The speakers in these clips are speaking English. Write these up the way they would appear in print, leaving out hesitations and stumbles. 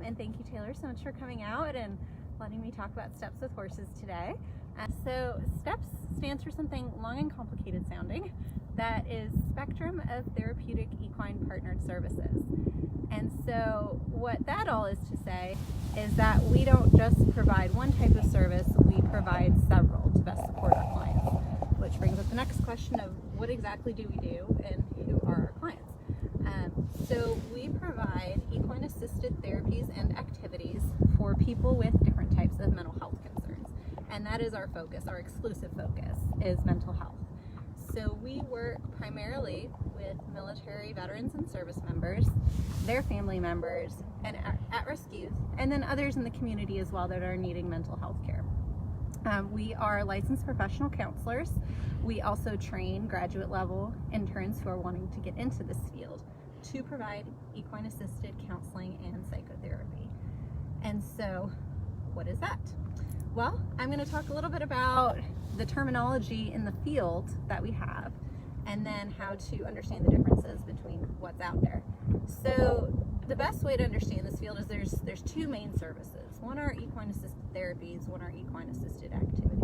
And thank you, Taylor, so much for coming out and letting me talk about STEPS with horses today. So STEPS stands for something long and complicated sounding. That is Spectrum of Therapeutic Equine Partnered Services. And so what that all is to say is that we don't just provide one type of service, we provide several to best support our clients. Which brings up the next question of what exactly do we do and who are our clients? So we provide equine assisted therapies and activities for people with different types of mental health concerns. And that is our focus, our exclusive focus is mental health. So we work primarily with military veterans and service members, their family members, and at-risk youth, and then others in the community as well that are needing mental health care. We are licensed professional counselors. We also train graduate level interns who are wanting to get into this field to provide equine assisted counseling and psychotherapy. And so what is that? Well, I'm going to talk a little bit about the terminology in the field that we have, and then how to understand the differences between what's out there. So the best way to understand this field is there's two main services. One are equine assisted therapies, one are equine assisted activities.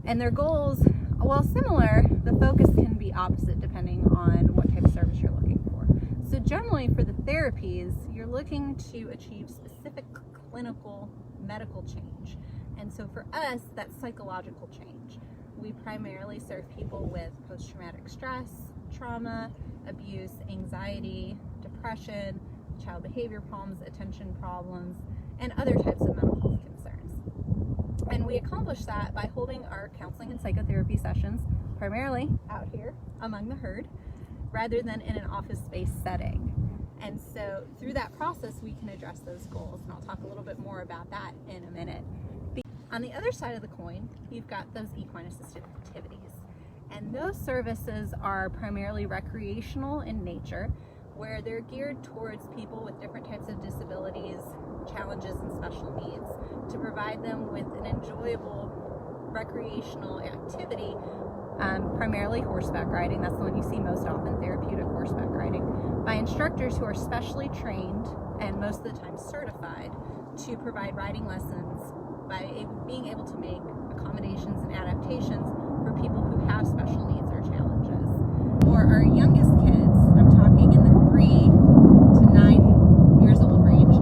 And their goals, while similar, the focus can be opposite depending on what type of service you're looking for. So generally for the therapies, you're looking to achieve specific clinical medical change. And so for us, that's psychological change. We primarily serve people with post-traumatic stress, trauma, abuse, anxiety, depression, child behavior problems, attention problems, and other types of mental health concerns. And we accomplish that by holding our counseling and psychotherapy sessions primarily out here among the herd, rather than in an office-based setting. And so through that process, we can address those goals, and I'll talk a little bit more about that in a minute. On the other side of the coin, you've got those equine assisted activities. And those services are primarily recreational in nature, where they're geared towards people with different types of disabilities, challenges, and special needs to provide them with an enjoyable recreational activity, primarily horseback riding. That's the one you see most often, therapeutic horseback riding, by instructors who are specially trained and most of the time certified to provide riding lessons by being able to make accommodations and adaptations for people who have special needs or challenges. For our youngest kids, I'm talking in the 3 to 9 years old range,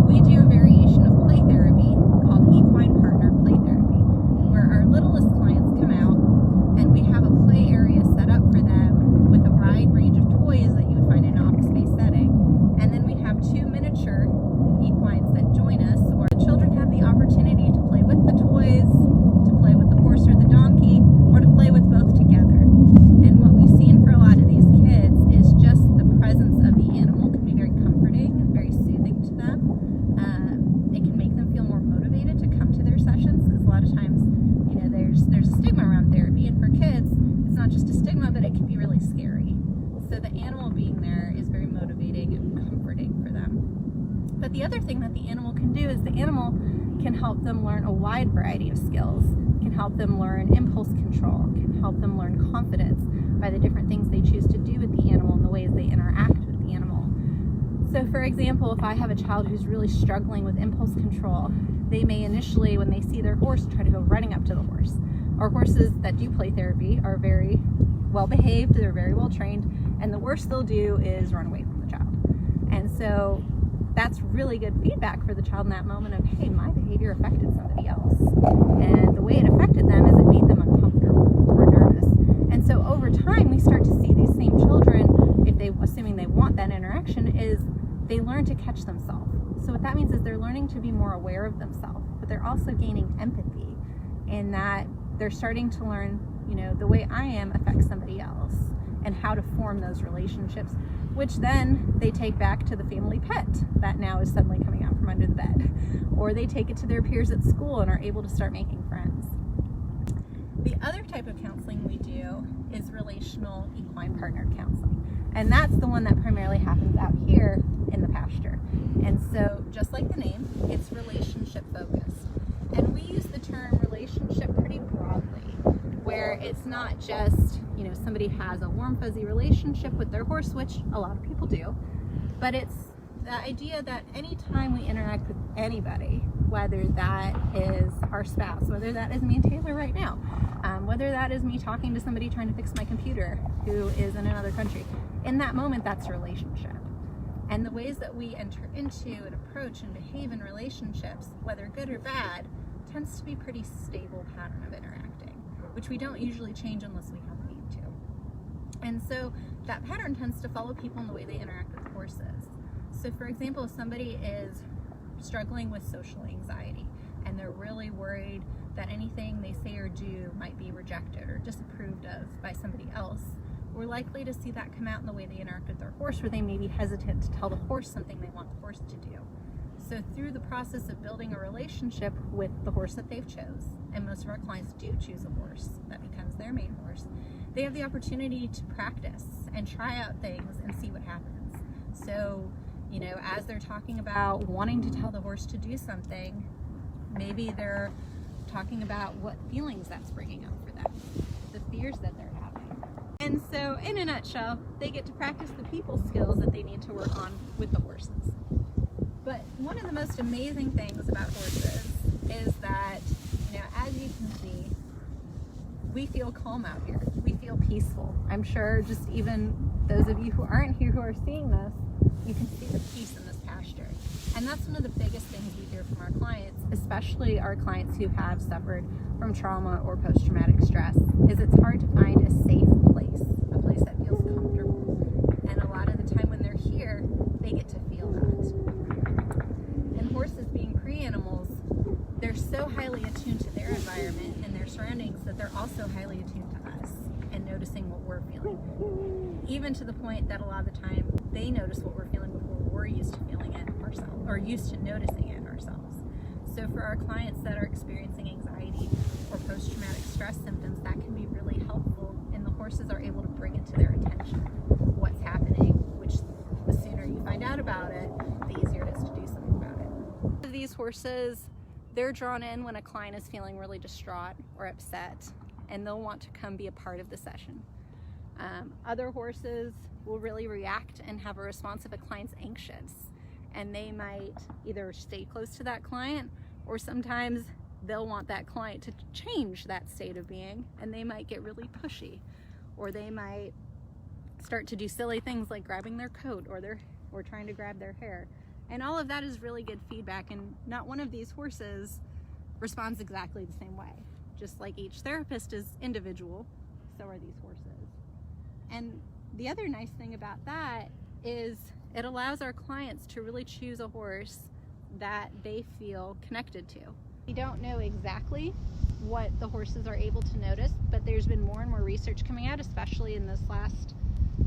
we do a variation of play therapy called Equine Partner Play Therapy, where our littlest clients come out and we have a play area set up for them with a wide range of toys that you would find in an office-based setting. And then we have 2 miniature equines that join us, or the children have the opportunity to play with the toys, to play with the horse or the donkey, or to play with both together. And what we've seen for a lot of these kids is just the presence of the animal can be very comforting and very soothing to them. It can make them feel more motivated to come to their sessions, because a lot of times, you know, there's a stigma around therapy, and for kids, it's not just a stigma, but it can be really scary. So the animal being there is very motivating and comforting for them. But the other thing that the animal can do is the animal can help them learn a wide variety of skills, can help them learn impulse control, can help them learn confidence by the different things they choose to do with the animal and the ways they interact with the animal. So for example, if I have a child who's really struggling with impulse control, they may initially, when they see their horse, try to go running up to the horse. Our horses that do play therapy are very well behaved, they're very well trained, and the worst they'll do is run away from the child. And so that's really good feedback for the child in that moment of, hey, my behavior affected somebody else. And the way it affected them is it made them uncomfortable or nervous. And so over time, we start to see these same children, assuming they want that interaction, is they learn to catch themselves. So what that means is they're learning to be more aware of themselves, but they're also gaining empathy in that they're starting to learn, you know, the way I am affects somebody else and how to form those relationships, which then they take back to the family pet that now is suddenly coming out from under the bed. Or they take it to their peers at school and are able to start making friends. The other type of counseling we do is relational equine partner counseling. And that's the one that primarily happens out here in the pasture. And so just like the name, it's relationship focused. And we use the term relationship pretty broadly, where it's not just, you know, somebody has a warm fuzzy relationship with their horse, which a lot of people do, but it's the idea that anytime we interact with anybody, whether that is our spouse, whether that is me and Taylor right now, whether that is me talking to somebody trying to fix my computer who is in another country, in that moment, that's a relationship. And the ways that we enter into and approach and behave in relationships, whether good or bad, tends to be pretty stable pattern of interacting, which we don't usually change unless we have need to. And so that pattern tends to follow people in the way they interact with horses. So for example, if somebody is struggling with social anxiety and they're really worried that anything they say or do might be rejected or disapproved of by somebody else, we're likely to see that come out in the way they interact with their horse, where they may be hesitant to tell the horse something they want the horse to do. So through the process of building a relationship with the horse that they've chose, and most of our clients do choose a horse that becomes their main horse, they have the opportunity to practice and try out things and see what happens. So, you know, as they're talking about wanting to tell the horse to do something, maybe they're talking about what feelings that's bringing up for them, the fears that they're having. And so, in a nutshell, they get to practice the people skills that they need to work on with the horses. But one of the most amazing things about horses is that, you know, as you can see, we feel calm out here. We feel peaceful. I'm sure just even those of you who aren't here who are seeing this, you can see the peace in this pasture. And that's one of the biggest things we hear from our clients, especially our clients who have suffered from trauma or post-traumatic stress, is it's hard to find a safe place, a place that feels comfortable. And a lot of the time when they're here, they get to feel that. And horses, being pre-animals, they're so highly attuned to their environment and their surroundings that they're also highly attuned to us and noticing what we're feeling. Even to the point that a lot of the time they notice what we're feeling before we're used to feeling it ourselves, or used to noticing it ourselves. So for our clients that are experiencing anxiety or post-traumatic stress symptoms, that can be really helpful, and the horses are able to bring it to their attention, what's happening, which the sooner you find out about it, the easier it is to do something about it. These horses, they're drawn in when a client is feeling really distraught or upset, and they'll want to come be a part of the session. Other horses will really react and have a response if a client's anxious, and they might either stay close to that client, or sometimes they'll want that client to change that state of being, and they might get really pushy, or they might start to do silly things like grabbing their coat or trying to grab their hair. And all of that is really good feedback, and not one of these horses responds exactly the same way. Just like each therapist is individual, so are these horses. And the other nice thing about that is it allows our clients to really choose a horse that they feel connected to. We don't know exactly what the horses are able to notice, but there's been more and more research coming out, especially in this last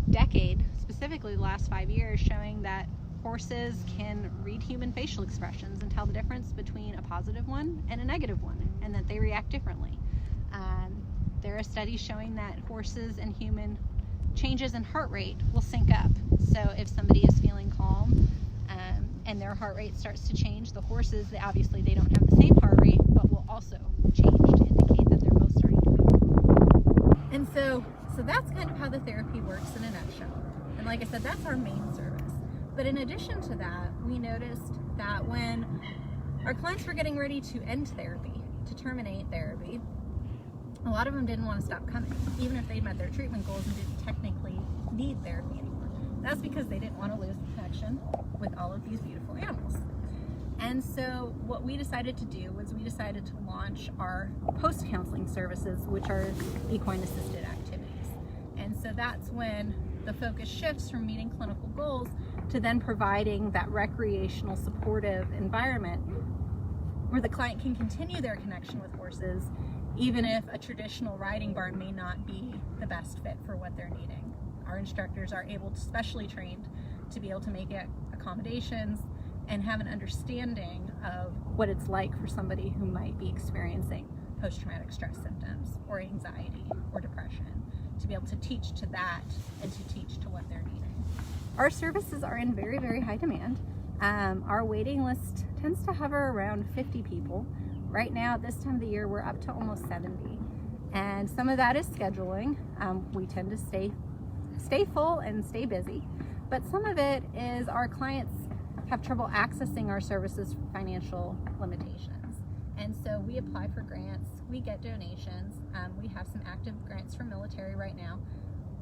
decade, specifically the last 5 years, showing that horses can read human facial expressions and tell the difference between a positive one and a negative one, and that they react differently. There are studies showing that horses and human changes in heart rate will sync up. So if somebody is feeling calm and their heart rate starts to change, the horses, obviously they don't have the same heart rate, but will also change to indicate that they're both starting to move. And so that's kind of how the therapy works in a nutshell. And like I said, that's our main service. But in addition to that, we noticed that when our clients were getting ready to end therapy, to terminate therapy, a lot of them didn't want to stop coming, even if they'd met their treatment goals and didn't technically need therapy anymore. That's because they didn't want to lose the connection with all of these beautiful animals. And so what we decided to do was we decided to launch our post-counseling services, which are equine assisted activities. And so that's when the focus shifts from meeting clinical goals to then providing that recreational supportive environment where the client can continue their connection with horses, even if a traditional riding barn may not be the best fit for what they're needing. Our instructors are able to, specially trained, to be able to make accommodations and have an understanding of what it's like for somebody who might be experiencing post-traumatic stress symptoms or anxiety or depression, to be able to teach to that and to teach to what they're needing. Our services are in very, very high demand. Our waiting list tends to hover around 50 people. Right now, at this time of the year, we're up to almost 70. And some of that is scheduling. We tend to stay full and stay busy. But some of it is our clients have trouble accessing our services for financial limitations. And so we apply for grants, we get donations, we have some active grants for military right now,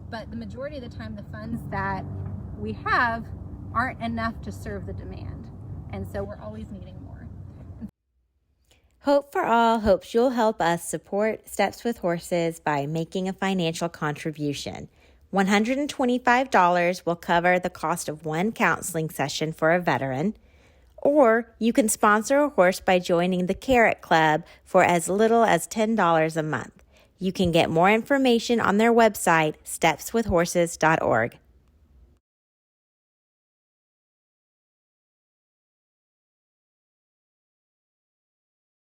but the majority of the time the funds that we have aren't enough to serve the demand. And so we're always needing more. Hope for All hopes you'll help us support Steps with Horses by making a financial contribution. $125 will cover the cost of one counseling session for a veteran, or you can sponsor a horse by joining the Carrot Club for as little as $10 a month. You can get more information on their website, stepswithhorses.org.